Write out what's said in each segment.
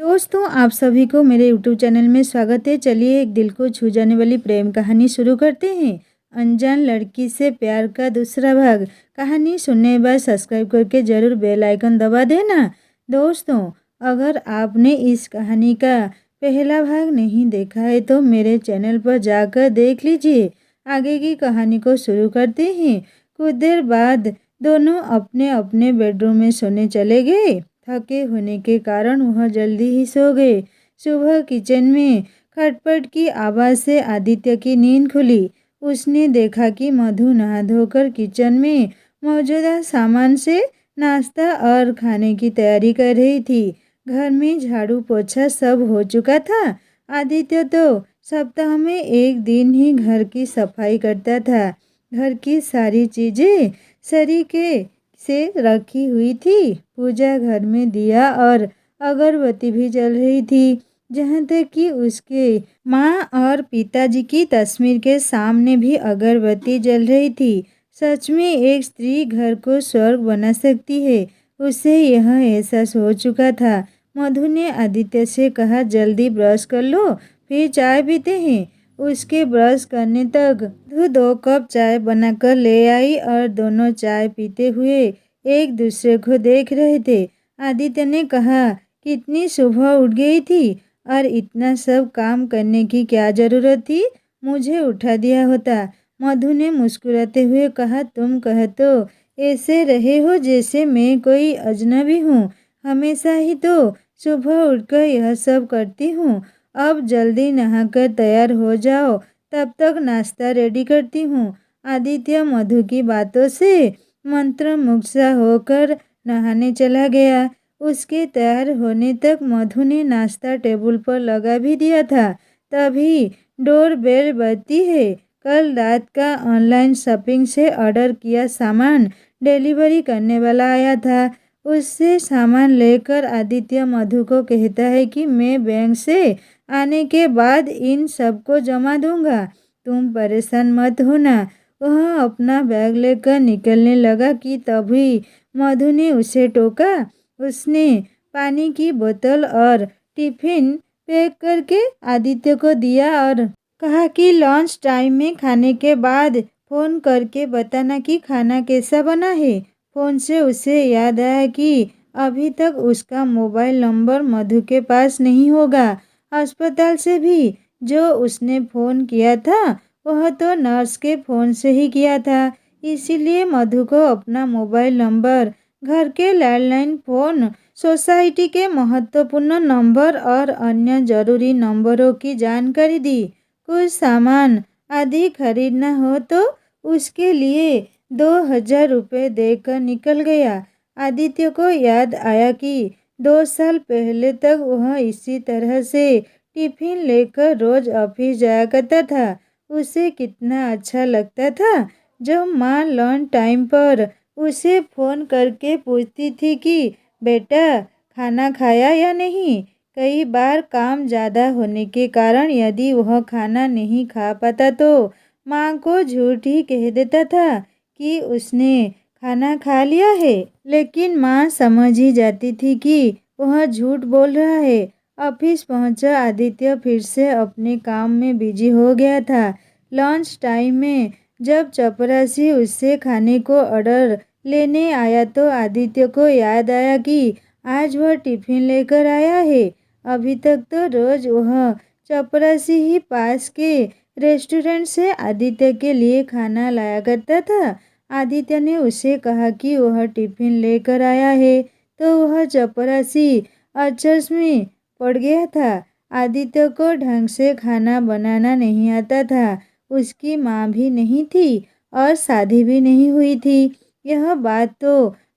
दोस्तों, आप सभी को मेरे यूट्यूब चैनल में स्वागत है। चलिए एक दिल को छू जाने वाली प्रेम कहानी शुरू करते हैं। अनजान लड़की से प्यार का दूसरा भाग। कहानी सुनने के बाद सब्सक्राइब करके ज़रूर बेल आइकन दबा देना। दोस्तों, अगर आपने इस कहानी का पहला भाग नहीं देखा है तो मेरे चैनल पर जाकर देख लीजिए। आगे की कहानी को शुरू करते हैं। कुछ देर बाद दोनों अपने अपने बेडरूम में सोने चले गए। थके होने के कारण वह जल्दी ही सो गए। सुबह किचन में खटपट की आवाज़ से आदित्य की नींद खुली। उसने देखा कि मधु नहा धोकर किचन में मौजूदा सामान से नाश्ता और खाने की तैयारी कर रही थी। घर में झाड़ू पोछा सब हो चुका था। आदित्य तो सप्ताह में एक दिन ही घर की सफाई करता था। घर की सारी चीज़ें सरीके से रखी हुई थी। पूजा घर में दिया और अगरबत्ती भी जल रही थी। जहाँ तक कि उसके माँ और पिताजी की तस्वीर के सामने भी अगरबत्ती जल रही थी। सच में एक स्त्री घर को स्वर्ग बना सकती है। उसे यह एहसास हो चुका था। मधु ने आदित्य से कहा, जल्दी ब्रश कर लो, फिर चाय पीते हैं। उसके ब्रश करने तक मधु 2 कप चाय बनाकर ले आई और दोनों चाय पीते हुए एक दूसरे को देख रहे थे। आदित्य ने कहा, कितनी सुबह उठ गई थी और इतना सब काम करने की क्या ज़रूरत थी? मुझे उठा दिया होता। मधु ने मुस्कुराते हुए कहा, तुम कह तो ऐसे रहे हो जैसे मैं कोई अजनबी हूँ। हमेशा ही तो सुबह उठकर यह सब करती हूँ। अब जल्दी नहाकर तैयार हो जाओ, तब तक नाश्ता रेडी करती हूँ। आदित्य मधु की बातों से मंत्रमुग्ध सा होकर नहाने चला गया। उसके तैयार होने तक मधु ने नाश्ता टेबल पर लगा भी दिया था। तभी डोर बेल बजती है। कल रात का ऑनलाइन शॉपिंग से ऑर्डर किया सामान डिलीवरी करने वाला आया था। उससे सामान लेकर आदित्य मधु को कहता है कि मैं बैंक से आने के बाद इन सबको जमा दूंगा, तुम परेशान मत होना। वह अपना बैग लेकर निकलने लगा कि तभी मधु ने उसे टोका। उसने पानी की बोतल और टिफिन पैक करके आदित्य को दिया और कहा कि लंच टाइम में खाने के बाद फ़ोन करके बताना कि खाना कैसा बना है। फ़ोन से उसे याद आया कि अभी तक उसका मोबाइल नंबर मधु के पास नहीं होगा। अस्पताल से भी जो उसने फ़ोन किया था वह तो नर्स के फ़ोन से ही किया था। इसीलिए मधु को अपना मोबाइल नंबर, घर के लैंडलाइन फ़ोन, सोसाइटी के महत्वपूर्ण नंबर और अन्य ज़रूरी नंबरों की जानकारी दी। कुछ सामान आदि खरीदना हो तो उसके लिए 2000 रुपये देकर निकल गया। आदित्य को याद आया कि 2 साल पहले तक वह इसी तरह से टिफिन लेकर रोज ऑफिस जाया करता था। उसे कितना अच्छा लगता था जब माँ लंच टाइम पर उसे फ़ोन करके पूछती थी कि बेटा खाना खाया या नहीं। कई बार काम ज़्यादा होने के कारण यदि वह खाना नहीं खा पाता तो माँ को झूठ ही कह देता था कि उसने खाना खा लिया है। लेकिन माँ समझ ही जाती थी कि वह झूठ बोल रहा है। ऑफिस पहुंचा आदित्य फिर से अपने काम में बिजी हो गया था। लंच टाइम में जब चपरासी उससे खाने को ऑर्डर लेने आया तो आदित्य को याद आया कि आज वह टिफिन लेकर आया है। अभी तक तो रोज वह चपरासी ही पास के रेस्टोरेंट से आदित्य के लिए खाना लाया करता था। आदित्य ने उसे कहा कि वह टिफिन लेकर आया है तो वह चपरासी अचरज में पड़ गया था। आदित्य को ढंग से खाना बनाना नहीं आता था। उसकी माँ भी नहीं थी और शादी भी नहीं हुई थी। यह बात तो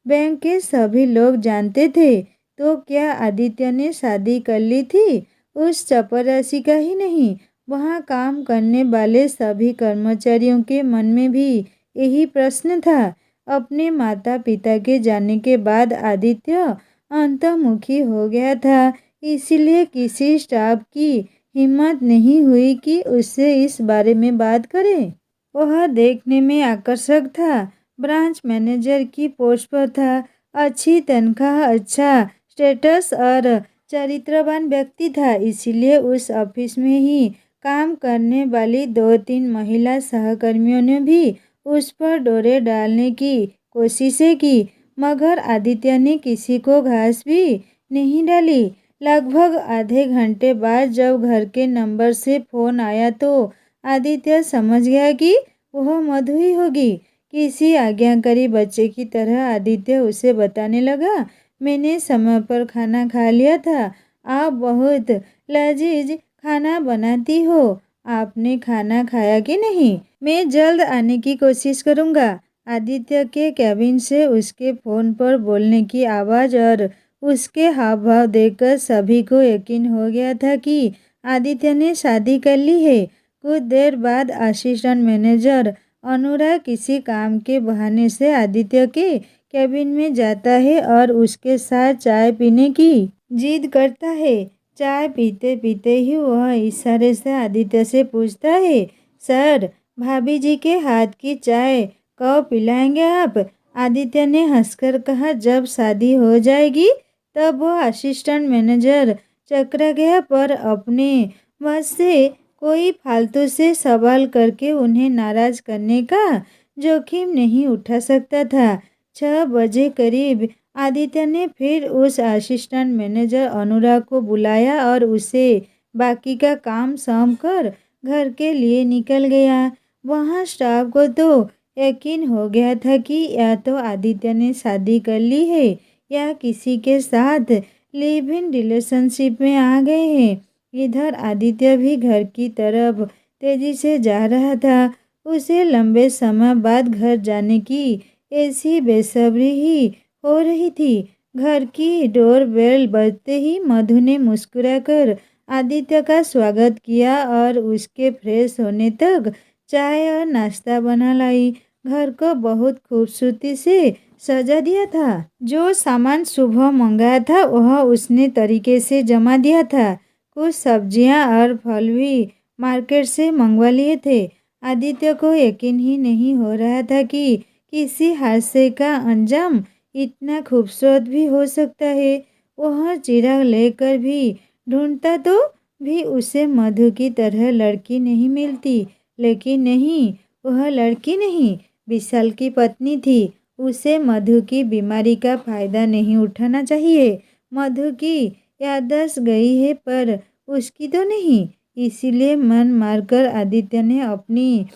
बैंक के सभी लोग जानते थे। तो क्या आदित्य ने शादी कर ली थी? उस चपरासी का ही नहीं, वहाँ काम करने वाले सभी कर्मचारियों के मन में भी यही प्रश्न था। अपने माता पिता के जाने के बाद आदित्य अंतर्मुखी हो गया था। इसलिए किसी स्टाफ की हिम्मत नहीं हुई कि उससे इस बारे में बात करे। वह देखने में आकर्षक था। ब्रांच मैनेजर की पोस्ट पर था। अच्छी तनख्वाह, अच्छा स्टेटस और चरित्रवान व्यक्ति था, इसलिए उस ऑफिस में ही काम करने वाली 2-3 महिला सहकर्मियों ने भी उस पर डोरे डालने की कोशिशें की, मगर आदित्य ने किसी को घास भी नहीं डाली। लगभग आधे घंटे बाद जब घर के नंबर से फ़ोन आया तो आदित्य समझ गया कि वह मधु ही होगी। किसी आज्ञाकारी बच्चे की तरह आदित्य उसे बताने लगा, मैंने समय पर खाना खा लिया था। आप बहुत लजीज खाना बनाती हो। आपने खाना खाया कि नहीं? मैं जल्द आने की कोशिश करूँगा। आदित्य के केबिन से उसके फ़ोन पर बोलने की आवाज़ और उसके हाव भाव देखकर सभी को यकीन हो गया था कि आदित्य ने शादी कर ली है। कुछ देर बाद असिस्टेंट मैनेजर अनुराग किसी काम के बहाने से आदित्य के केबिन में जाता है और उसके साथ चाय पीने की जिद करता है। चाय पीते पीते ही वह इशारे से आदित्य से पूछता है, सर, भाभी जी के हाथ की चाय कब पिलाएंगे आप? आदित्य ने हंसकर कहा, जब शादी हो जाएगी तब। वो असिस्टेंट मैनेजर चकरा गया, पर अपने बस से कोई फालतू से सवाल करके उन्हें नाराज करने का जोखिम नहीं उठा सकता था। 6 बजे करीब आदित्य ने फिर उस असिस्टेंट मैनेजर अनुराग को बुलाया और उसे बाकी का काम सौंप कर घर के लिए निकल गया। वहाँ स्टाफ को तो यकीन हो गया था कि या तो आदित्य ने शादी कर ली है या किसी के साथ लिव इन रिलेशनशिप में आ गए हैं। इधर आदित्य भी घर की तरफ तेजी से जा रहा था। उसे लंबे समय बाद घर जाने की ऐसी बेसब्री ही हो रही थी। घर की डोर बेल बजते ही मधु ने मुस्कुराकर आदित्य का स्वागत किया और उसके फ्रेश होने तक चाय और नाश्ता बना लाई। घर को बहुत खूबसूरती से सजा दिया था। जो सामान सुबह मंगाया था वह उसने तरीके से जमा दिया था। कुछ सब्जियां और फल भी मार्केट से मंगवा लिए थे। आदित्य को यकीन ही नहीं हो रहा था कि किसी हादसे का अंजाम इतना खूबसूरत भी हो सकता है। वह चिराग लेकर भी ढूंढता तो भी उसे मधु की तरह लड़की नहीं मिलती। लेकिन नहीं, वह लड़की नहीं, विशाल की पत्नी थी। उसे मधु की बीमारी का फायदा नहीं उठाना चाहिए। मधु की याददाश्त गई है पर उसकी तो नहीं। इसीलिए मन मारकर आदित्य ने अपनी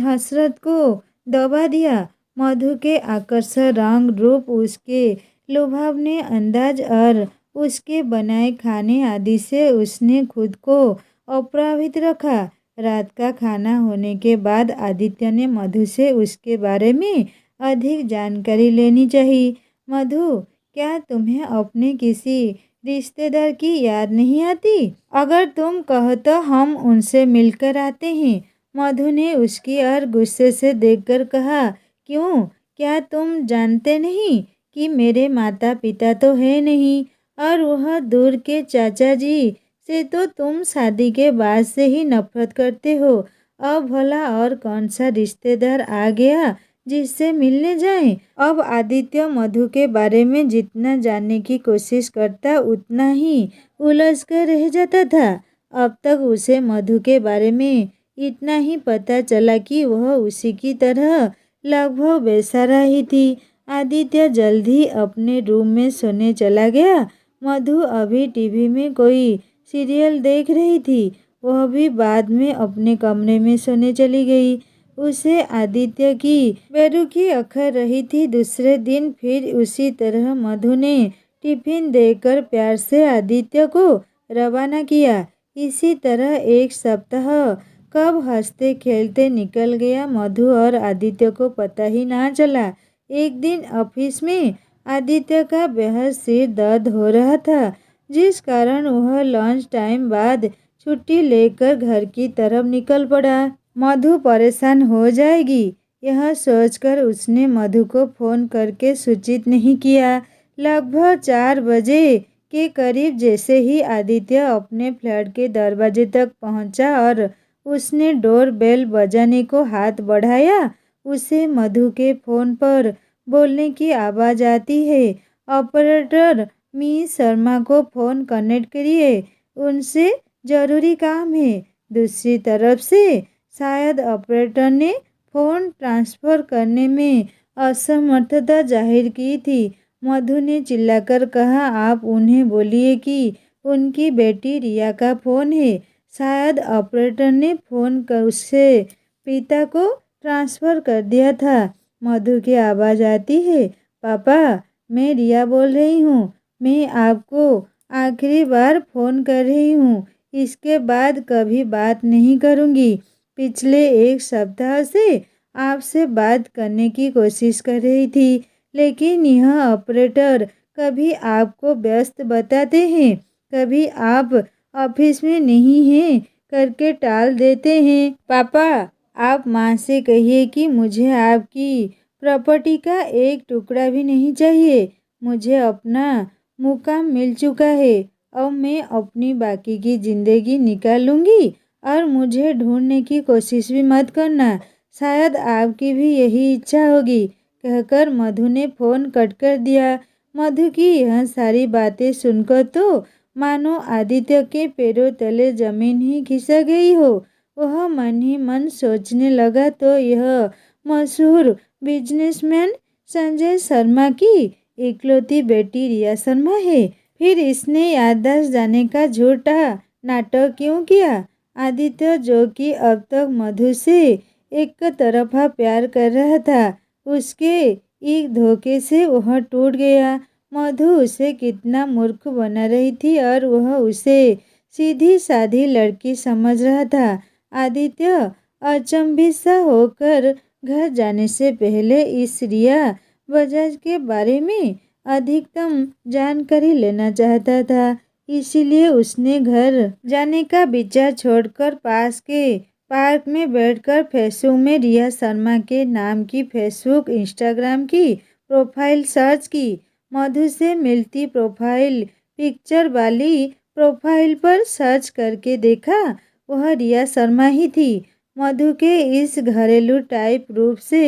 हसरत को दबा दिया। मधु के आकर्षक रंग रूप, उसके लुभावने अंदाज और उसके बनाए खाने आदि से उसने खुद को अप्रभावित रखा। रात का खाना होने के बाद आदित्य ने मधु से उसके बारे में अधिक जानकारी लेनी चाहिए। मधु, क्या तुम्हें अपने किसी रिश्तेदार की याद नहीं आती? अगर तुम कहो तो हम उनसे मिलकर आते हैं। मधु ने उसकी ओर गुस्से से देखकर कहा, क्यों? क्या तुम जानते नहीं कि मेरे माता पिता तो है नहीं और वह दूर के चाचा जी से तो तुम शादी के बाद से ही नफरत करते हो। अब भला और कौन सा रिश्तेदार आ गया जिससे मिलने जाएं? अब आदित्य मधु के बारे में जितना जानने की कोशिश करता उतना ही उलझ कर रह जाता था। अब तक उसे मधु के बारे में इतना ही पता चला कि वह उसी की तरह लगभग बेसहारा ही थी। आदित्य जल्द ही अपने रूम में सोने चला गया। मधु अभी टीवी में कोई सीरियल देख रही थी। वह भी बाद में अपने कमरे में सोने चली गई। उसे आदित्य की बेरुखी अखर रही थी। दूसरे दिन फिर उसी तरह मधु ने टिफिन देकर प्यार से आदित्य को रवाना किया। इसी तरह एक सप्ताह कब हंसते खेलते निकल गया, मधु और आदित्य को पता ही ना चला। एक दिन ऑफिस में आदित्य का बेहद सिर दर्द हो रहा था, जिस कारण वह लंच टाइम बाद छुट्टी लेकर घर की तरफ निकल पड़ा। मधु परेशान हो जाएगी, यह सोचकर उसने मधु को फ़ोन करके सूचित नहीं किया। लगभग 4 बजे के करीब जैसे ही आदित्य अपने फ्लैट के दरवाजे तक पहुंचा और उसने डोर बेल बजाने को हाथ बढ़ाया, उसे मधु के फ़ोन पर बोलने की आवाज़ आती है, ऑपरेटर मिस शर्मा को फ़ोन कनेक्ट करिए, उनसे ज़रूरी काम है। दूसरी तरफ से शायद ऑपरेटर ने फ़ोन ट्रांसफ़र करने में असमर्थता जाहिर की थी। मधु ने चिल्लाकर कहा, आप उन्हें बोलिए कि उनकी बेटी रिया का फ़ोन है। शायद ऑपरेटर ने फ़ोन कर उससे पिता को ट्रांसफ़र कर दिया था। मधु की आवाज़ आती है, पापा, मैं रिया बोल रही हूँ। मैं आपको आखिरी बार फ़ोन कर रही हूँ। इसके बाद कभी बात नहीं करूँगी। पिछले एक सप्ताह से आपसे बात करने की कोशिश कर रही थी, लेकिन यह ऑपरेटर कभी आपको व्यस्त बताते हैं, कभी आप ऑफिस में नहीं हैं करके टाल देते हैं। पापा, आप माँ से कहिए कि मुझे आपकी प्रॉपर्टी का एक टुकड़ा भी नहीं चाहिए। मुझे अपना मुकाम मिल चुका है। अब मैं अपनी बाकी की ज़िंदगी निकालूंगी और मुझे ढूंढने की कोशिश भी मत करना। शायद आपकी भी यही इच्छा होगी, कहकर मधु ने फ़ोन कट कर दिया। मधु की यह सारी बातें सुनकर तो मानो आदित्य के पैरों तले जमीन ही खिसक गई हो। वह मन ही मन सोचने लगा, तो यह मशहूर बिजनेसमैन संजय शर्मा की इकलौती बेटी रिया शर्मा है। फिर इसने याददाश्त जाने का झूठा नाटक क्यों किया? आदित्य, जो कि अब तक मधु से एक तरफा प्यार कर रहा था, उसके एक धोखे से वह टूट गया। मधु उसे कितना मूर्ख बना रही थी और वह उसे सीधी साधी लड़की समझ रहा था। आदित्य अचंभित सा होकर घर जाने से पहले इस रिया बजाज के बारे में अधिकतम जानकारी लेना चाहता था। इसीलिए उसने घर जाने का विचार छोड़कर पास के पार्क में बैठकर फेसबुक में रिया शर्मा के नाम की फेसबुक इंस्टाग्राम की प्रोफाइल सर्च की। मधु से मिलती प्रोफाइल पिक्चर वाली प्रोफाइल पर सर्च करके देखा, वह रिया शर्मा ही थी। मधु के इस घरेलू टाइप रूप से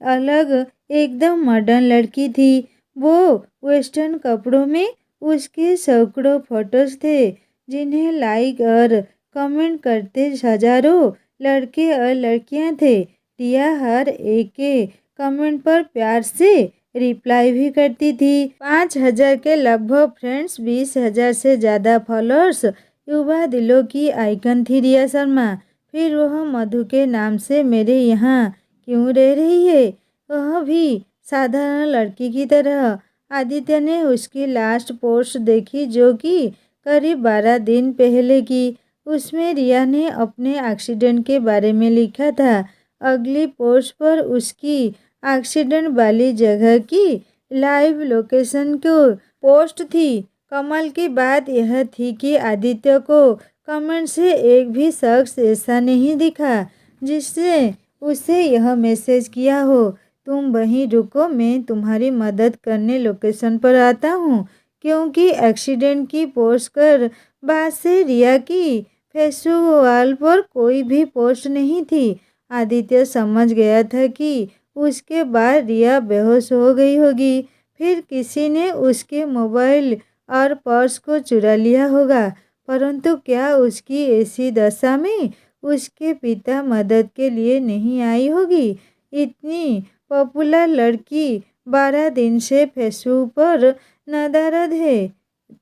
अलग एकदम मॉडर्न लड़की थी। वो वेस्टर्न कपड़ों में उसके सैकड़ों फोटोज थे, जिन्हें लाइक और कमेंट करते हजारों लड़के और लड़कियां थे। रिया हर एक के कमेंट पर प्यार से रिप्लाई भी करती थी। 5,000 के लगभग फ्रेंड्स, 20,000 से ज़्यादा फॉलोअर्स, युवा दिलों की आइकन थी रिया शर्मा। फिर वह मधु के नाम से मेरे यहाँ क्यों रह रही है, वह भी साधारण लड़की की तरह? आदित्य ने उसकी लास्ट पोस्ट देखी, जो कि करीब 12 दिन पहले की। उसमें रिया ने अपने एक्सीडेंट के बारे में लिखा था। अगली पोस्ट पर उसकी एक्सीडेंट वाली जगह की लाइव लोकेशन को पोस्ट थी। कमाल की बात यह थी कि आदित्य को कमेंट से एक भी शख्स ऐसा नहीं दिखा जिससे उसे यह मैसेज किया हो, तुम वहीं रुको, मैं तुम्हारी मदद करने लोकेशन पर आता हूँ। क्योंकि एक्सीडेंट की पोस्ट कर बाद से रिया की फेसबुक वॉल पर कोई भी पोस्ट नहीं थी। आदित्य समझ गया था कि उसके बाद रिया बेहोश हो गई होगी। फिर किसी ने उसके मोबाइल और पर्स को चुरा लिया होगा। परंतु क्या उसकी ऐसी दशा में उसके पिता मदद के लिए नहीं आई होगी? इतनी पॉपुलर लड़की 12 दिन से फेसबुक पर नदारद है,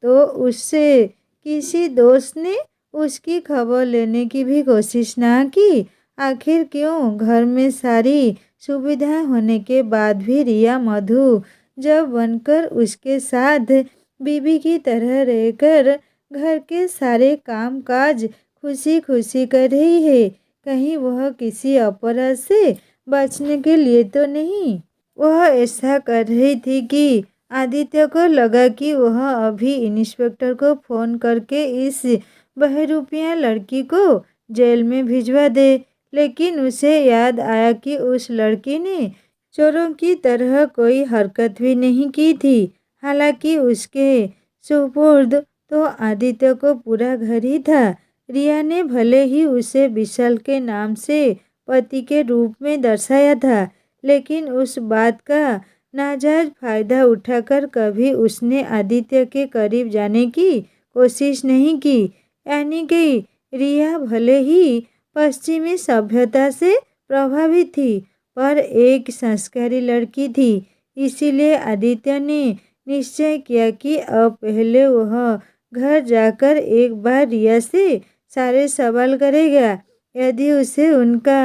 तो उससे किसी दोस्त ने उसकी खबर लेने की भी कोशिश ना की? आखिर क्यों? घर में सारी सुविधाएं होने के बाद भी रिया मधु जब बनकर उसके साथ बीवी की तरह रहकर घर के सारे काम काज खुशी खुशी कर रही है, कहीं वह किसी अपराध से बचने के लिए तो नहीं? वह ऐसा कर रही थी कि आदित्य को लगा कि वह अभी इंस्पेक्टर को फ़ोन करके इस बहरूपिया लड़की को जेल में भिजवा दे। लेकिन उसे याद आया कि उस लड़की ने चोरों की तरह कोई हरकत भी नहीं की थी। हालांकि उसके सुपुर्द तो आदित्य को पूरा घर ही था। रिया ने भले ही उसे विशाल के नाम से पति के रूप में दर्शाया था, लेकिन उस बात का नाजायज फ़ायदा उठाकर कभी उसने आदित्य के करीब जाने की कोशिश नहीं की। यानी कि रिया भले ही पश्चिमी सभ्यता से प्रभावित थी, पर एक संस्कारी लड़की थी। इसीलिए आदित्य ने निश्चय किया कि अब पहले वह घर जाकर एक बार रिया से सारे सवाल करेगा। यदि उसे उनका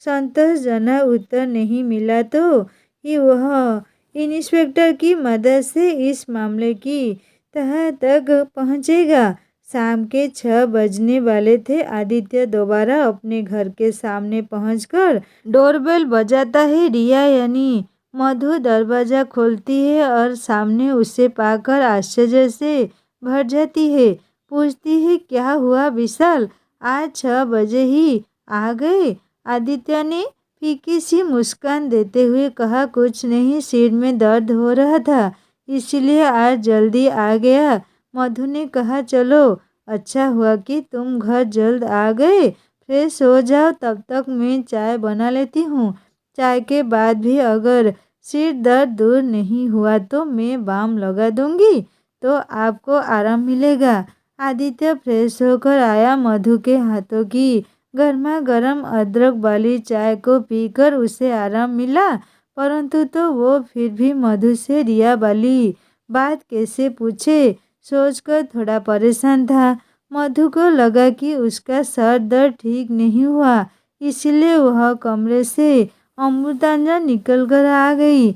संतोषजनक उत्तर नहीं मिला तो ही वह इंस्पेक्टर की मदद से इस मामले की तह तक पहुंचेगा। शाम के 6 बजने वाले थे। आदित्य दोबारा अपने घर के सामने पहुंचकर डोरबेल बजाता है। रिया यानी मधु दरवाज़ा खोलती है और सामने उसे पाकर आश्चर्य से भर जाती है। पूछती है, क्या हुआ विशाल, आज 6 बजे ही आ गए? आदित्य ने फीकी सी मुस्कान देते हुए कहा, कुछ नहीं, सिर में दर्द हो रहा था इसलिए आज जल्दी आ गया। मधु ने कहा, चलो अच्छा हुआ कि तुम घर जल्द आ गए। फ्रेश हो जाओ, तब तक मैं चाय बना लेती हूँ। चाय के बाद भी अगर सिर दर्द दूर नहीं हुआ तो मैं बाम लगा दूंगी, तो आपको आराम मिलेगा। आदित्य फ्रेश होकर आया। मधु के हाथों की गर्मा गर्म अदरक वाली चाय को पीकर उसे आराम मिला, परंतु तो वो फिर भी मधु से रिया वाली बात कैसे पूछे सोचकर थोड़ा परेशान था। मधु को लगा कि उसका सर दर्द ठीक नहीं हुआ, इसलिए वह कमरे से अमृतांजन निकल कर आ गई।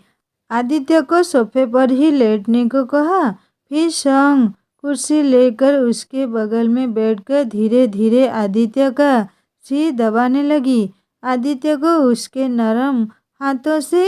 आदित्य को सोफे पर ही लेटने को कहा। फिर संग कुर्सी लेकर उसके बगल में बैठकर धीरे धीरे आदित्य का सिर दबाने लगी। आदित्य को उसके नरम हाथों से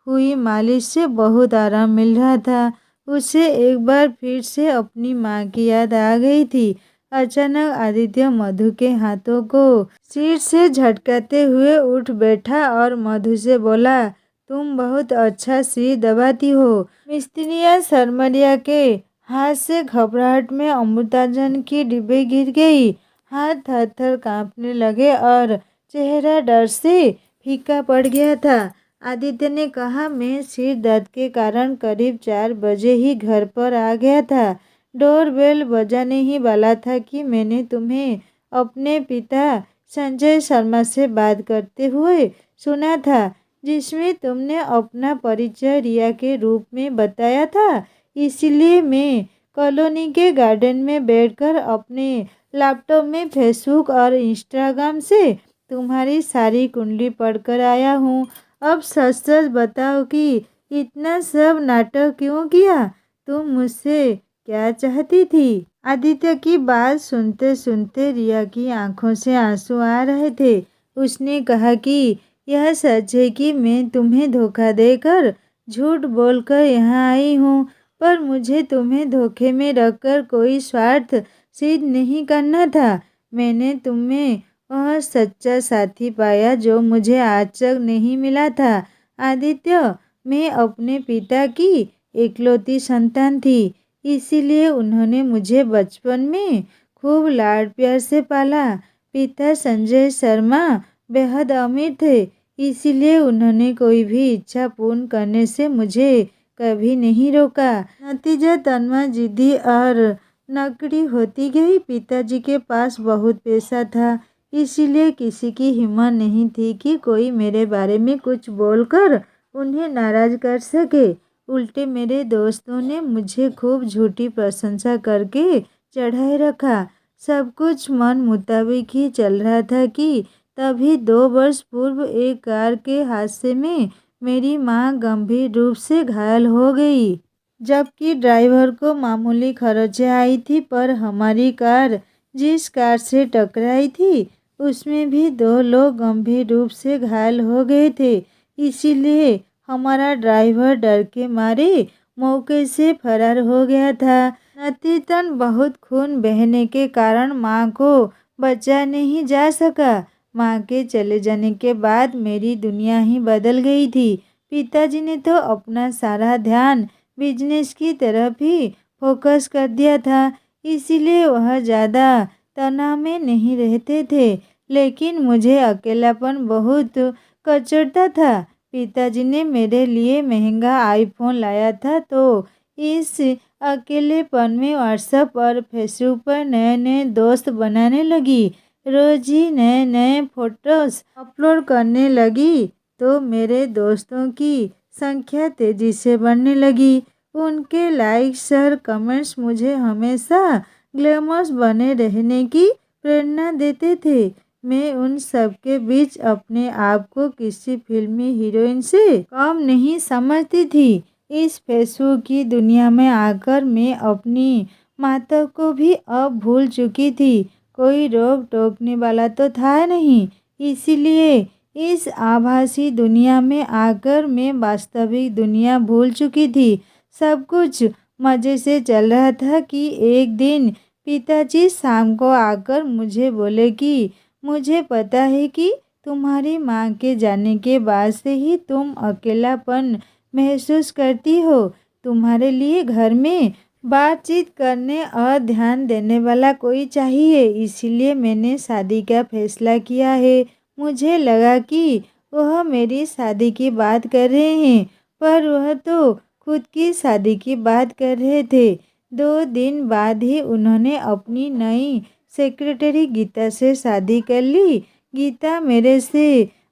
हुई मालिश से बहुत आराम मिल रहा था। उसे एक बार फिर से अपनी माँ की याद आ गई थी। अचानक आदित्य मधु के हाथों को सिर से झटकाते हुए उठ बैठा और मधु से बोला, तुम बहुत अच्छा सिर दबाती हो। मिस्त्रियाँ सरमरिया के हाथ से घबराहट में अमृतांजन की डिब्बे गिर गई। हाथ थर थर कांपने लगे और चेहरा डर से फीका पड़ गया था। आदित्य ने कहा, मैं सिर दर्द के कारण करीब 4 बजे ही घर पर आ गया था। डोरबेल बजाने ही वाला था कि मैंने तुम्हें अपने पिता संजय शर्मा से बात करते हुए सुना था, जिसमें तुमने अपना परिचय रिया के रूप में बताया था। इसलिए मैं कॉलोनी के गार्डन में बैठकर अपने लैपटॉप में फेसबुक और इंस्टाग्राम से तुम्हारी सारी कुंडली पढ़कर आया हूँ। अब सच सच बताओ कि इतना सब नाटक क्यों किया? तुम मुझसे क्या चाहती थी? आदित्य की बात सुनते सुनते रिया की आंखों से आंसू आ रहे थे। उसने कहा कि यह सच है कि मैं तुम्हें धोखा देकर झूठ बोलकर यहाँ आई हूँ, पर मुझे तुम्हें धोखे में रखकर कोई स्वार्थ सिद्ध नहीं करना था। मैंने तुम्हें वह सच्चा साथी पाया जो मुझे आज तक नहीं मिला था। आदित्य, मैं अपने पिता की इकलौती संतान थी, इसीलिए उन्होंने मुझे बचपन में खूब लाड प्यार से पाला। पिता संजय शर्मा बेहद अमीर थे, इसीलिए उन्होंने कोई भी इच्छा पूर्ण करने से मुझे कभी नहीं रोका। नतीजा तन्मा जिद्दी और नकड़ी होती गई। पिताजी के पास बहुत पैसा था, इसीलिए किसी की हिम्मत नहीं थी कि कोई मेरे बारे में कुछ बोलकर उन्हें नाराज कर सके। उल्टे मेरे दोस्तों ने मुझे खूब झूठी प्रशंसा करके चढ़ाए रखा। सब कुछ मन मुताबिक ही चल रहा था कि तभी 2 वर्ष पूर्व एक कार के हादसे में मेरी मां गंभीर रूप से घायल हो गई। जबकि ड्राइवर को मामूली खरोंचें आई थी, पर हमारी कार जिस कार से टकराई थी उसमें भी 2 लोग गंभीर रूप से घायल हो गए थे। इसीलिए हमारा ड्राइवर डर के मारे मौके से फरार हो गया था। नतीजतन बहुत खून बहने के कारण मां को बचा नहीं जा सका। मां के चले जाने के बाद मेरी दुनिया ही बदल गई थी। पिताजी ने तो अपना सारा ध्यान बिजनेस की तरफ ही फोकस कर दिया था, इसीलिए वह ज़्यादा तनाव में नहीं रहते थे। लेकिन मुझे अकेलापन बहुत कचोटता था। पिताजी ने मेरे लिए महंगा आईफोन लाया था तो इस अकेलेपन में व्हाट्सएप और फेसबुक पर नए नए दोस्त बनाने लगी। रोज ही नए नए फोटोज अपलोड करने लगी तो मेरे दोस्तों की संख्या तेजी से बढ़ने लगी। उनके लाइक्स और कमेंट्स मुझे हमेशा ग्लैमरस बने रहने की प्रेरणा देते थे। मैं उन सब के बीच अपने आप को किसी फिल्मी हीरोइन से कम नहीं समझती थी। इस फेसबुक की दुनिया में आकर मैं अपनी माता को भी अब भूल चुकी थी। कोई रोक टोकने वाला तो था नहीं, इसीलिए इस आभासी दुनिया में आकर मैं वास्तविक दुनिया भूल चुकी थी। सब कुछ मज़े से चल रहा था कि एक दिन पिताजी शाम को आकर मुझे बोले कि मुझे पता है कि तुम्हारी माँ के जाने के बाद से ही तुम अकेलापन महसूस करती हो। तुम्हारे लिए घर में बातचीत करने और ध्यान देने वाला कोई चाहिए, इसीलिए मैंने शादी का फैसला किया है। मुझे लगा कि वह मेरी शादी की बात कर रहे हैं, पर वह तो खुद की शादी की बात कर रहे थे। 2 दिन बाद ही उन्होंने अपनी नई सेक्रेटरी गीता से शादी कर ली। गीता मेरे से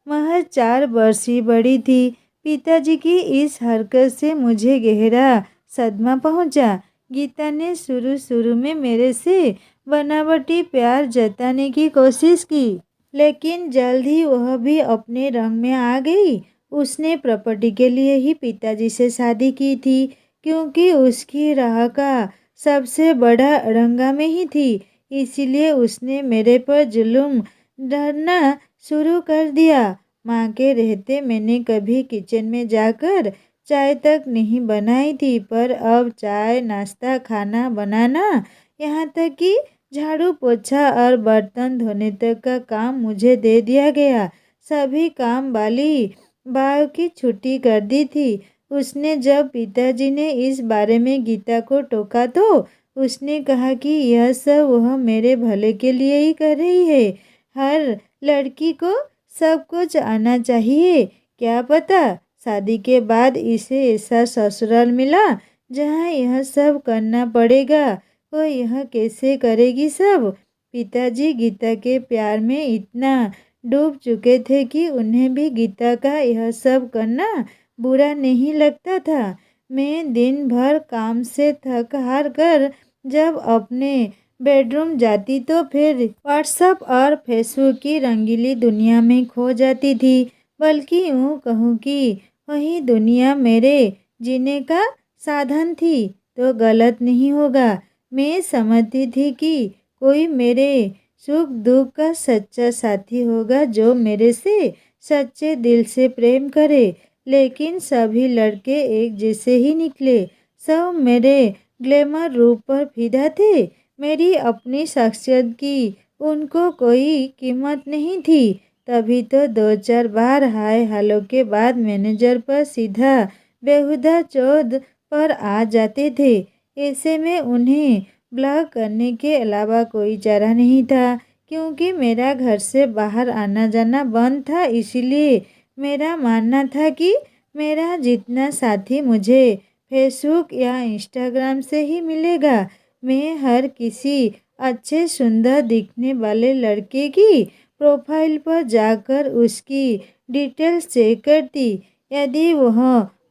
महज 4 वर्ष ही बड़ी थी। पिताजी की इस हरकत से मुझे गहरा सदमा पहुंचा। गीता ने शुरू में मेरे से बनावटी प्यार जताने की कोशिश की, लेकिन जल्द ही वह भी अपने रंग में आ गई। उसने प्रॉपर्टी के लिए ही पिताजी से शादी की थी, क्योंकि उसकी राह का सबसे बड़ा अड़ंगा में ही थी। इसीलिए उसने मेरे पर जुल्म ढाना शुरू कर दिया। माँ के रहते मैंने कभी किचन में जाकर चाय तक नहीं बनाई थी, पर अब चाय, नाश्ता, खाना बनाना, यहाँ तक कि झाड़ू पोछा और बर्तन धोने तक का काम मुझे दे दिया गया। सभी काम वाली बाव की छुट्टी कर दी थी। उसने जब पिताजी ने इस बारे में गीता को टोका तो उसने कहा कि यह सब वह मेरे भले के लिए ही कर रही है। हर लड़की को सब कुछ आना चाहिए। क्या पता शादी के बाद इसे ऐसा ससुराल मिला जहाँ यह सब करना पड़ेगा। वो यह कैसे करेगी सब। पिताजी गीता के प्यार में इतना डूब चुके थे कि उन्हें भी गीता का यह सब करना बुरा नहीं लगता था। मैं दिन भर काम से थक हार कर जब अपने बेडरूम जाती तो फिर व्हाट्सएप और फेसबुक की रंगीली दुनिया में खो जाती थी। बल्कि यूँ कहूँ कि वही दुनिया मेरे जीने का साधन थी तो गलत नहीं होगा। मैं समझती थी कि कोई मेरे सुख दुख का सच्चा साथी होगा जो मेरे से सच्चे दिल से प्रेम करे। लेकिन सभी लड़के एक जैसे ही निकले। सब मेरे ग्लैमर रूप पर फिदा थे। मेरी अपनी शख्सियत की उनको कोई कीमत नहीं थी। तभी तो 2-4 बार हाय हेलो के बाद मैनेजर पर सीधा बेहुदा चौध पर आ जाते थे। ऐसे में उन्हें ब्लॉक करने के अलावा कोई चारा नहीं था, क्योंकि मेरा घर से बाहर आना जाना बंद था। इसीलिए मेरा मानना था कि मेरा जितना साथी मुझे फेसबुक या इंस्टाग्राम से ही मिलेगा। मैं हर किसी अच्छे सुंदर दिखने वाले लड़के की प्रोफाइल पर जाकर उसकी डिटेल्स चेक करती। यदि वह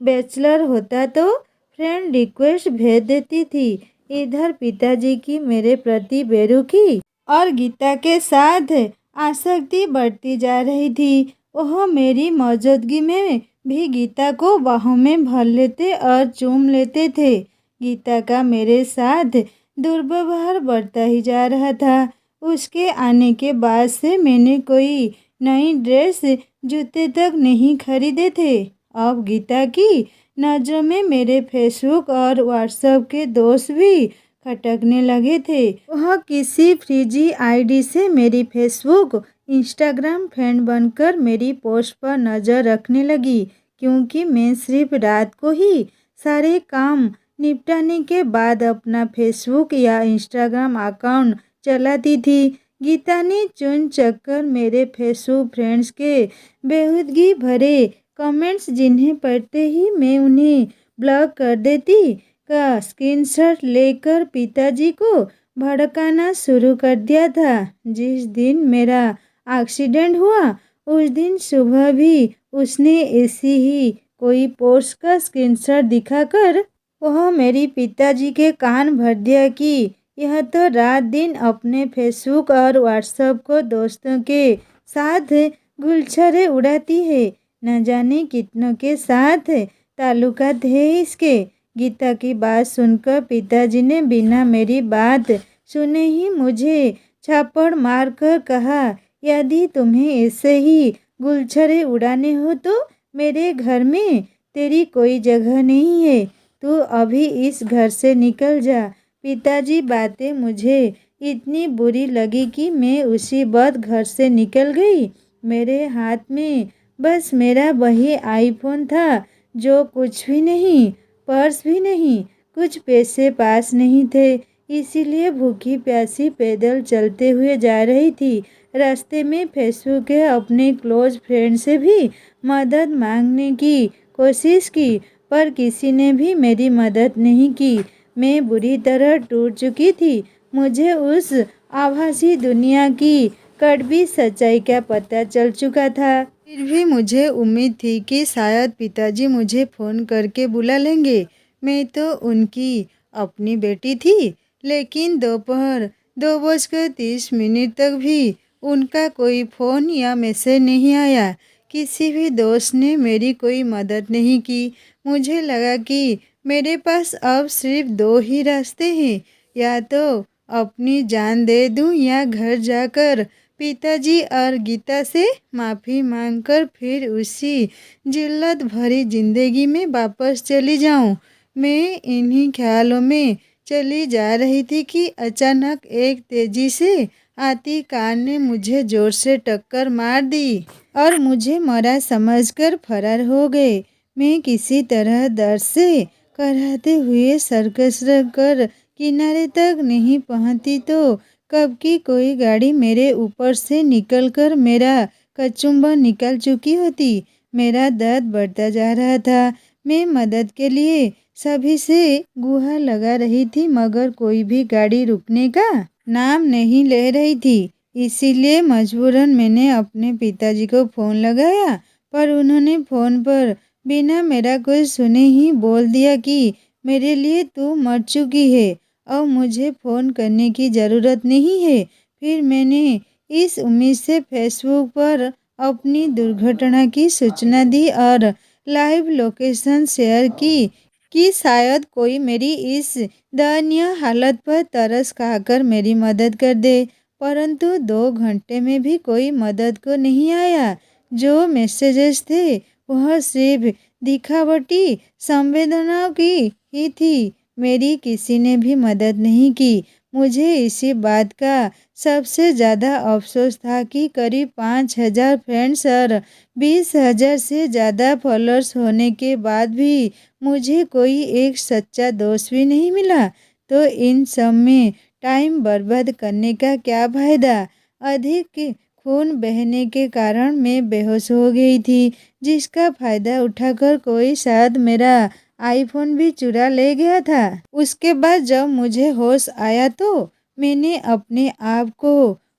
बैचलर होता तो फ्रेंड रिक्वेस्ट भेज देती थी। इधर पिताजी की मेरे प्रति बेरुखी और गीता के साथ आसक्ति बढ़ती जा रही थी। वह मेरी मौजूदगी में भी गीता को बाहों में भर लेते और चूम लेते थे। गीता का मेरे साथ दुर्व्यवहार बढ़ता ही जा रहा था। उसके आने के बाद से मैंने कोई नई ड्रेस, जूते तक नहीं खरीदे थे। अब गीता की नज़रों में मेरे फेसबुक और व्हाट्सएप के दोस्त भी खटकने लगे थे। वह किसी फर्जी आईडी से मेरी फेसबुक, इंस्टाग्राम फ्रेंड बनकर मेरी पोस्ट पर नज़र रखने लगी, क्योंकि मैं सिर्फ रात को ही सारे काम निपटाने के बाद अपना फेसबुक या इंस्टाग्राम अकाउंट चलाती थी। गीता ने चुन चक्कर मेरे फेसबुक फ्रेंड्स के बेहूदगी भरे कमेंट्स जिन्हें पढ़ते ही मैं उन्हें ब्लॉक कर देती का स्क्रीनशॉट लेकर पिताजी को भड़काना शुरू कर दिया था। जिस दिन मेरा एक्सीडेंट हुआ उस दिन सुबह भी उसने ऐसी ही कोई पोस्ट का स्क्रीनशॉट दिखाकर वह मेरी पिताजी के कान भर दिया कि यह तो रात दिन अपने फेसबुक और व्हाट्सएप को दोस्तों के साथ गुलछरे उड़ाती है। न जाने कितनों के साथ ताल्लुकात है इसके। गीता की बात सुनकर पिताजी ने बिना मेरी बात सुने ही मुझे छापड़ मारकर कहा, यदि तुम्हें ऐसे ही गुलछरे उड़ाने हो तो मेरे घर में तेरी कोई जगह नहीं है। तू अभी इस घर से निकल जा। पिताजी बातें मुझे इतनी बुरी लगी कि मैं उसी वक्त घर से निकल गई। मेरे हाथ में बस मेरा वही आईफोन था जो कुछ भी नहीं, पर्स भी नहीं, कुछ पैसे पास नहीं थे। इसीलिए भूखी प्यासी पैदल चलते हुए जा रही थी। रास्ते में फेसबुक के अपने क्लोज फ्रेंड से भी मदद मांगने की कोशिश की पर किसी ने भी मेरी मदद नहीं की। मैं बुरी तरह टूट चुकी थी। मुझे उस आभासी दुनिया की कड़वी सच्चाई का पता चल चुका था। फिर भी मुझे उम्मीद थी कि शायद पिताजी मुझे फ़ोन करके बुला लेंगे। मैं तो उनकी अपनी बेटी थी। लेकिन दोपहर 2:30 तक भी उनका कोई फ़ोन या मैसेज नहीं आया। किसी भी दोस्त ने मेरी कोई मदद नहीं की। मुझे लगा कि मेरे पास अब सिर्फ 2 ही रास्ते हैं, या तो अपनी जान दे दूं या घर जाकर पिताजी और गीता से माफ़ी मांगकर फिर उसी जिल्लत भरी ज़िंदगी में वापस चली जाऊं। मैं इन्हीं ख्यालों में चली जा रही थी कि अचानक एक तेज़ी से आती कार ने मुझे ज़ोर से टक्कर मार दी और मुझे मरा समझकर फरार हो गए। मैं किसी तरह दर्द से कराहते हुए सर्कस कर किनारे तक नहीं पहुंची तो कब की कोई गाड़ी मेरे ऊपर से निकलकर मेरा कचुम्बर निकाल चुकी होती। मेरा दर्द बढ़ता जा रहा था। मैं मदद के लिए सभी से गुहार लगा रही थी मगर कोई भी गाड़ी रुकने का नाम नहीं ले रही थी। इसीलिए मजबूरन मैंने अपने पिताजी को फ़ोन लगाया पर उन्होंने फ़ोन पर बिना मेरा कुछ सुने ही बोल दिया कि मेरे लिए तू मर चुकी है और मुझे फ़ोन करने की ज़रूरत नहीं है। फिर मैंने इस उम्मीद से फेसबुक पर अपनी दुर्घटना की सूचना दी और लाइव लोकेशन शेयर की कि शायद कोई मेरी इस दयनीय हालत पर तरस खाकर मेरी मदद कर दे। परंतु 2 घंटे में भी कोई मदद को नहीं आया। जो मैसेजेस थे वह सिर्फ दिखावटी संवेदनाओं की ही थी। मेरी किसी ने भी मदद नहीं की। मुझे इसी बात का सबसे ज़्यादा अफसोस था कि करीब 5,000 फ्रेंड्स और 20,000 से ज़्यादा फॉलोअर्स होने के बाद भी मुझे कोई एक सच्चा दोस्त भी नहीं मिला। तो इन सब में टाइम बर्बाद करने का क्या फ़ायदा। अधिक खून बहने के कारण मैं बेहोश हो गई थी जिसका फ़ायदा उठाकर कोई शायद मेरा आईफोन भी चुरा ले गया था। उसके बाद जब मुझे होश आया तो मैंने अपने आप को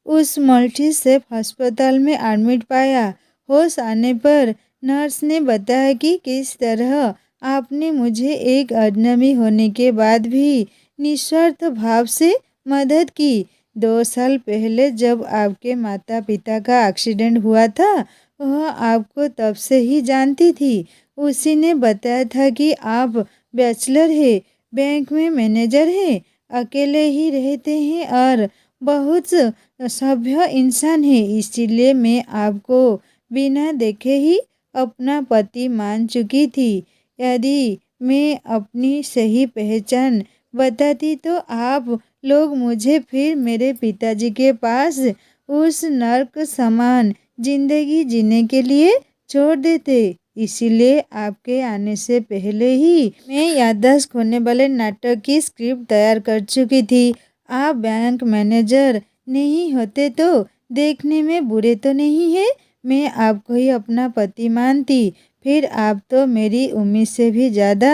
उस मल्टी सेफ अस्पताल में एडमिट पाया। होश आने पर नर्स ने बताया कि किस तरह आपने मुझे एक अजनबी होने के बाद भी निस्वार्थ भाव से मदद की। 2 साल पहले जब आपके माता पिता का एक्सीडेंट हुआ था वह आपको तब से ही जानती थी। उसी ने बताया था कि आप बैचलर है, बैंक में मैनेजर है, अकेले ही रहते हैं और बहुत सभ्य इंसान है। इसीलिए मैं आपको बिना देखे ही अपना पति मान चुकी थी। यदि मैं अपनी सही पहचान बताती तो आप लोग मुझे फिर मेरे पिताजी के पास उस नर्क समान जिंदगी जीने के लिए छोड़ देते। इसीलिए आपके आने से पहले ही मैं याददाश्त खोने वाले नाटक की स्क्रिप्ट तैयार कर चुकी थी। आप बैंक मैनेजर नहीं होते तो देखने में बुरे तो नहीं है। मैं आपको ही अपना पति मानती, फिर आप तो मेरी उम्मीद से भी ज़्यादा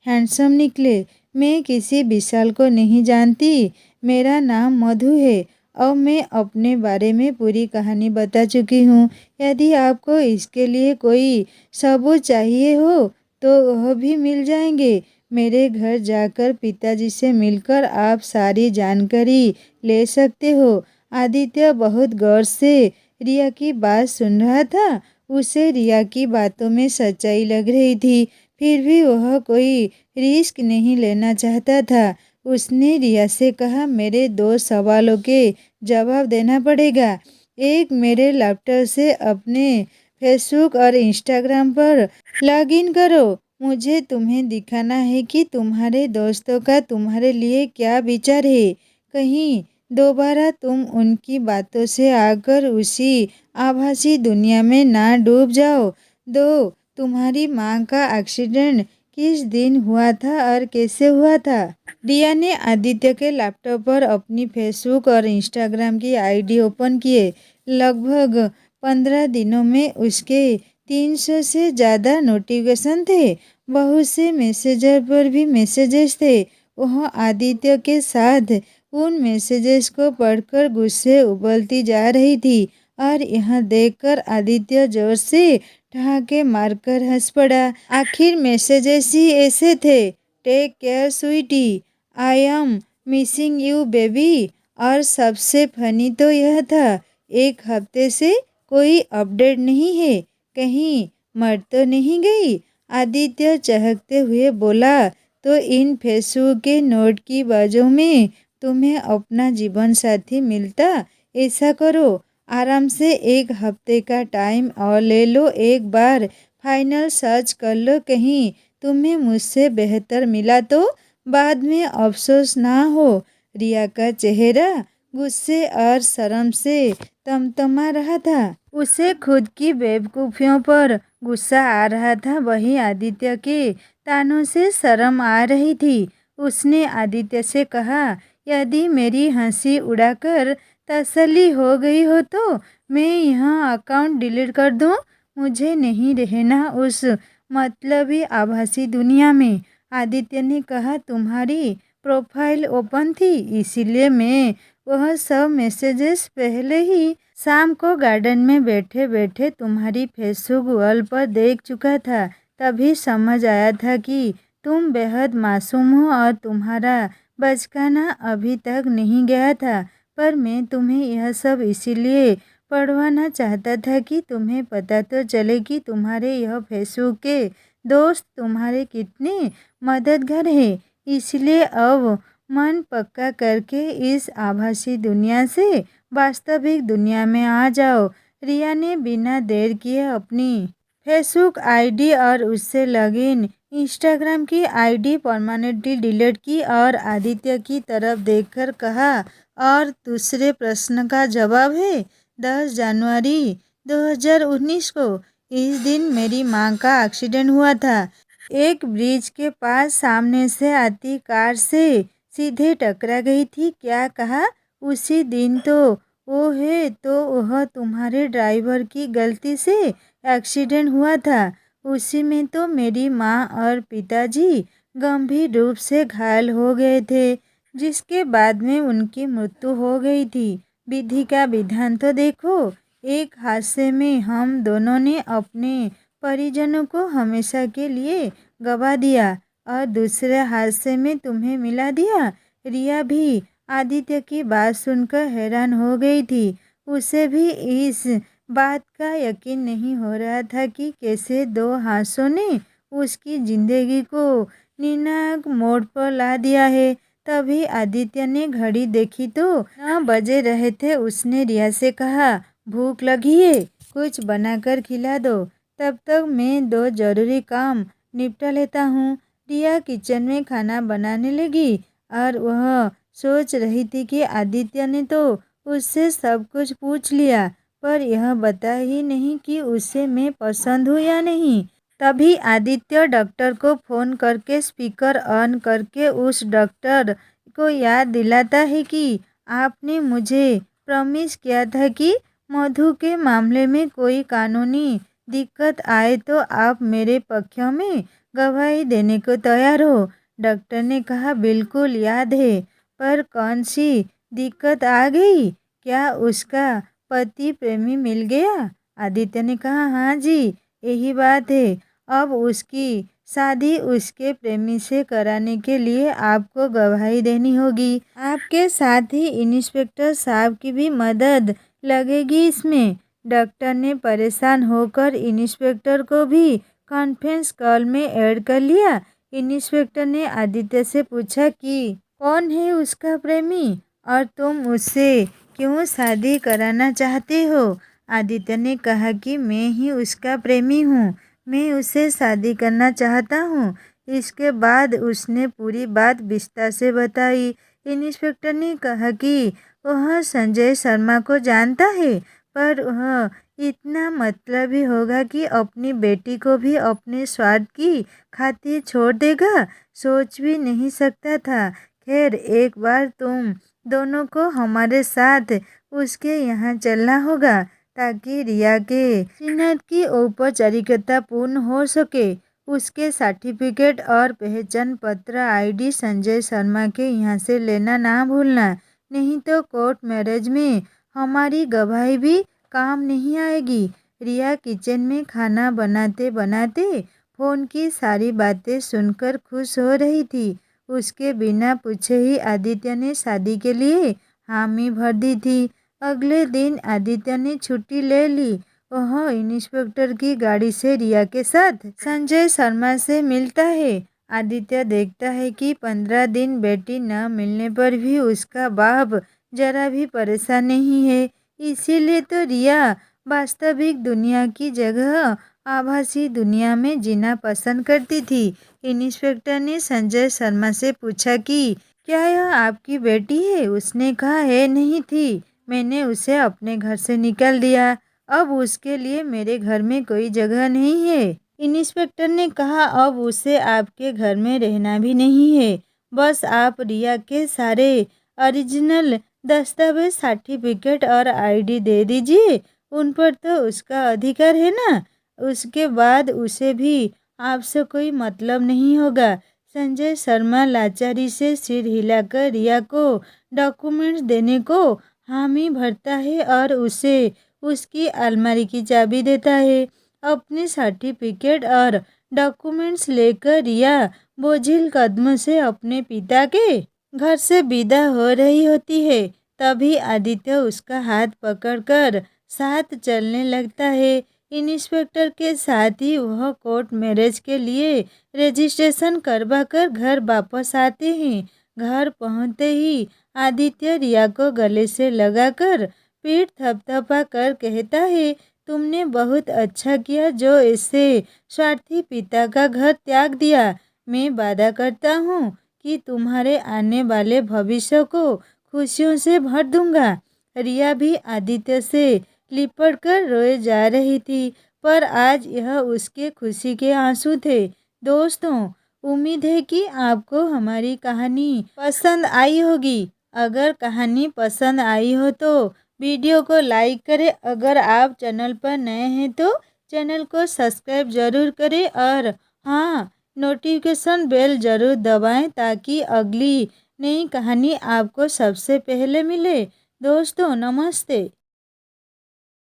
हैंडसम निकले। मैं किसी विशाल को नहीं जानती। मेरा नाम मधु है। अब मैं अपने बारे में पूरी कहानी बता चुकी हूँ। यदि आपको इसके लिए कोई सबूत चाहिए हो तो वह भी मिल जाएंगे। मेरे घर जाकर पिताजी से मिलकर आप सारी जानकारी ले सकते हो। आदित्य बहुत गौर से रिया की बात सुन रहा था। उसे रिया की बातों में सच्चाई लग रही थी, फिर भी वह कोई रिस्क नहीं लेना चाहता था। उसने रिया से कहा, मेरे 2 सवालों के जवाब देना पड़ेगा। एक, मेरे लैपटॉप से अपने फेसबुक और इंस्टाग्राम पर लॉगिन करो। मुझे तुम्हें दिखाना है कि तुम्हारे दोस्तों का तुम्हारे लिए क्या विचार है। कहीं दोबारा तुम उनकी बातों से आकर उसी आभासी दुनिया में ना डूब जाओ। 2, तुम्हारी माँ का एक्सीडेंट किस दिन हुआ था और कैसे हुआ था। रिया ने आदित्य के लैपटॉप पर अपनी फेसबुक और इंस्टाग्राम की आईडी ओपन किए। लगभग 15 दिनों में उसके 300 से ज़्यादा नोटिफिकेशन थे। बहुत से मैसेजर पर भी मैसेजेस थे। वह आदित्य के साथ उन मैसेजेस को पढ़कर गुस्से उबलती जा रही थी और यह देखकर आदित्य जोर से ठहाके मारकर हंस पड़ा। आखिर मैसेजेस ही ऐसे थे, take care sweetie, I am missing you baby. और सबसे फनी तो यह था, 1 हफ्ते से कोई अपडेट नहीं है, कहीं मर तो नहीं गई। आदित्य चहकते हुए बोला, तो इन फेसबुक के नोट की बाजू में तुम्हें अपना जीवन साथी मिलता। ऐसा करो, आराम से 1 हफ्ते का टाइम और ले लो। एक बार फाइनल सर्च कर लो, कहीं तुम्हें मुझसे बेहतर मिला तो बाद में अफसोस ना हो। रिया का चेहरा गुस्से और शर्म से तमतमा रहा था। उसे खुद की बेवकूफ़ियों पर गुस्सा आ रहा था, वहीं आदित्य के तानों से शर्म आ रही थी। उसने आदित्य से कहा, यदि मेरी हंसी उड़ाकर तसल्ली हो गई हो तो मैं यह अकाउंट डिलीट कर दूं। मुझे नहीं रहना उस मतलबी आभासी दुनिया में। आदित्य ने कहा, तुम्हारी प्रोफाइल ओपन थी इसीलिए मैं वह सब मैसेजेस पहले ही शाम को गार्डन में बैठे बैठे तुम्हारी फेसबुक वॉल पर देख चुका था। तभी समझ आया था कि तुम बेहद मासूम हो और तुम्हारा बचकाना अभी तक नहीं गया था। पर मैं तुम्हें यह सब इसीलिए पढ़वाना चाहता था कि तुम्हें पता तो चले कि तुम्हारे यह फेसबुक के दोस्त तुम्हारे कितने मददगार हैं। इसलिए अब मन पक्का करके इस आभासी दुनिया से वास्तविक दुनिया में आ जाओ। रिया ने बिना देर किए अपनी फेसबुक आईडी और उससे लॉगिन इंस्टाग्राम की आईडी परमानेंटली डिलीट की और आदित्य की तरफ देखकर कहा, और दूसरे प्रश्न का जवाब है, 10 जनवरी 2019 को इस दिन मेरी माँ का एक्सीडेंट हुआ था। एक ब्रिज के पास सामने से आती कार से सीधे टकरा गई थी। क्या कहा? उसी दिन तो वो है तो वह तुम्हारे ड्राइवर की गलती से एक्सीडेंट हुआ था। उसी में तो मेरी माँ और पिताजी गंभीर रूप से घायल हो गए थे, जिसके बाद में उनकी मृत्यु हो गई थी। विधि का विधान तो देखो, एक हादसे में हम दोनों ने अपने परिजनों को हमेशा के लिए गवा दिया और दूसरे हादसे में तुम्हें मिला दिया। रिया भी आदित्य की बात सुनकर हैरान हो गई थी। उसे भी इस बात का यकीन नहीं हो रहा था कि कैसे 2 हादसों ने उसकी जिंदगी को निर्णायक मोड़ पर ला दिया है। तभी आदित्य ने घड़ी देखी तो 9 बजे रहे थे। उसने रिया से कहा, भूख लगी है, कुछ बनाकर खिला दो, तब तक मैं 2 जरूरी काम निपटा लेता हूँ। रिया किचन में खाना बनाने लगी और वह सोच रही थी कि आदित्य ने तो उससे सब कुछ पूछ लिया, पर यह बता ही नहीं कि उसे मैं पसंद हूँ या नहीं। तभी आदित्य डॉक्टर को फ़ोन करके स्पीकर ऑन करके उस डॉक्टर को याद दिलाता है कि आपने मुझे प्रॉमिस किया था कि मधु के मामले में कोई कानूनी दिक्कत आए तो आप मेरे पक्ष में गवाही देने को तैयार हो। डॉक्टर ने कहा, बिल्कुल याद है, पर कौन सी दिक्कत आ गई? क्या उसका पति प्रेमी मिल गया? आदित्य ने कहा, हाँ जी, यही बात है। अब उसकी शादी उसके प्रेमी से कराने के लिए आपको गवाही देनी होगी। आपके साथ ही इंस्पेक्टर साहब की भी मदद लगेगी इसमें। डॉक्टर ने परेशान होकर इंस्पेक्टर को भी कॉन्फ्रेंस कॉल में ऐड कर लिया। इंस्पेक्टर ने आदित्य से पूछा कि कौन है उसका प्रेमी और तुम उससे क्यों शादी कराना चाहते हो? आदित्य ने कहा कि मैं ही उसका प्रेमी हूँ, मैं उससे शादी करना चाहता हूँ। इसके बाद उसने पूरी बात विस्तार से बताई। इंस्पेक्टर ने कहा कि वह संजय शर्मा को जानता है, पर वह इतना मतलबी होगा कि अपनी बेटी को भी अपने स्वार्थ की खातिर छोड़ देगा, सोच भी नहीं सकता था। खैर, एक बार तुम दोनों को हमारे साथ उसके यहाँ चलना होगा ताकि रिया के चिन्ह की औपचारिकता पूर्ण हो सके। उसके सर्टिफिकेट और पहचान पत्र आईडी संजय शर्मा के यहाँ से लेना ना भूलना, नहीं तो कोर्ट मैरिज में हमारी गवाही भी काम नहीं आएगी। रिया किचन में खाना बनाते बनाते फोन की सारी बातें सुनकर खुश हो रही थी। उसके बिना पूछे ही आदित्य ने शादी के लिए हामी भर दी थी। अगले दिन आदित्य ने छुट्टी ले ली। वह इंस्पेक्टर की गाड़ी से रिया के साथ संजय शर्मा से मिलता है। आदित्य देखता है कि 15 दिन बेटी न मिलने पर भी उसका बाप जरा भी परेशान नहीं है। इसीलिए तो रिया वास्तविक दुनिया की जगह आभासी दुनिया में जीना पसंद करती थी। इंस्पेक्टर ने संजय शर्मा से पूछा कि क्या यह आपकी बेटी है? उसने कहा, है नहीं थी, मैंने उसे अपने घर से निकाल दिया। अब उसके लिए मेरे घर में कोई जगह नहीं है। इंस्पेक्टर ने कहा, अब उसे आपके घर में रहना भी नहीं है। बस आप रिया के सारे ओरिजिनल दस्तावेज, सर्टिफिकेट और आईडी दे दीजिए। उन पर तो उसका अधिकार है ना। उसके बाद उसे भी आपसे कोई मतलब नहीं होगा। संजय शर्मा लाचारी से सिर हिलाकर रिया को डॉक्यूमेंट्स देने को हामी भरता है और उसे उसकी अलमारी की चाबी देता है। अपने सर्टिफिकेट और डॉक्यूमेंट्स लेकर रिया बोझिल कदमों से अपने पिता के घर से विदा हो रही होती है। तभी आदित्य उसका हाथ पकड़कर साथ चलने लगता है। इंस्पेक्टर के साथ ही वह कोर्ट मैरिज के लिए रजिस्ट्रेशन करवा कर घर वापस आते हैं। घर पहुंचते ही आदित्य रिया को गले से लगाकर पीठ थपथपा कर कहता है, तुमने बहुत अच्छा किया जो ऐसे स्वार्थी पिता का घर त्याग दिया। मैं वादा करता हूँ कि तुम्हारे आने वाले भविष्य को खुशियों से भर दूंगा। रिया भी आदित्य से लिपट कर रोए जा रही थी, पर आज यह उसके खुशी के आंसू थे। दोस्तों, उम्मीद है कि आपको हमारी कहानी पसंद आई होगी। अगर कहानी पसंद आई हो तो वीडियो को लाइक करें। अगर आप चैनल पर नए हैं तो चैनल को सब्सक्राइब ज़रूर करें और हाँ, नोटिफिकेशन बेल ज़रूर दबाएं ताकि अगली नई कहानी आपको सबसे पहले मिले। दोस्तों, नमस्ते।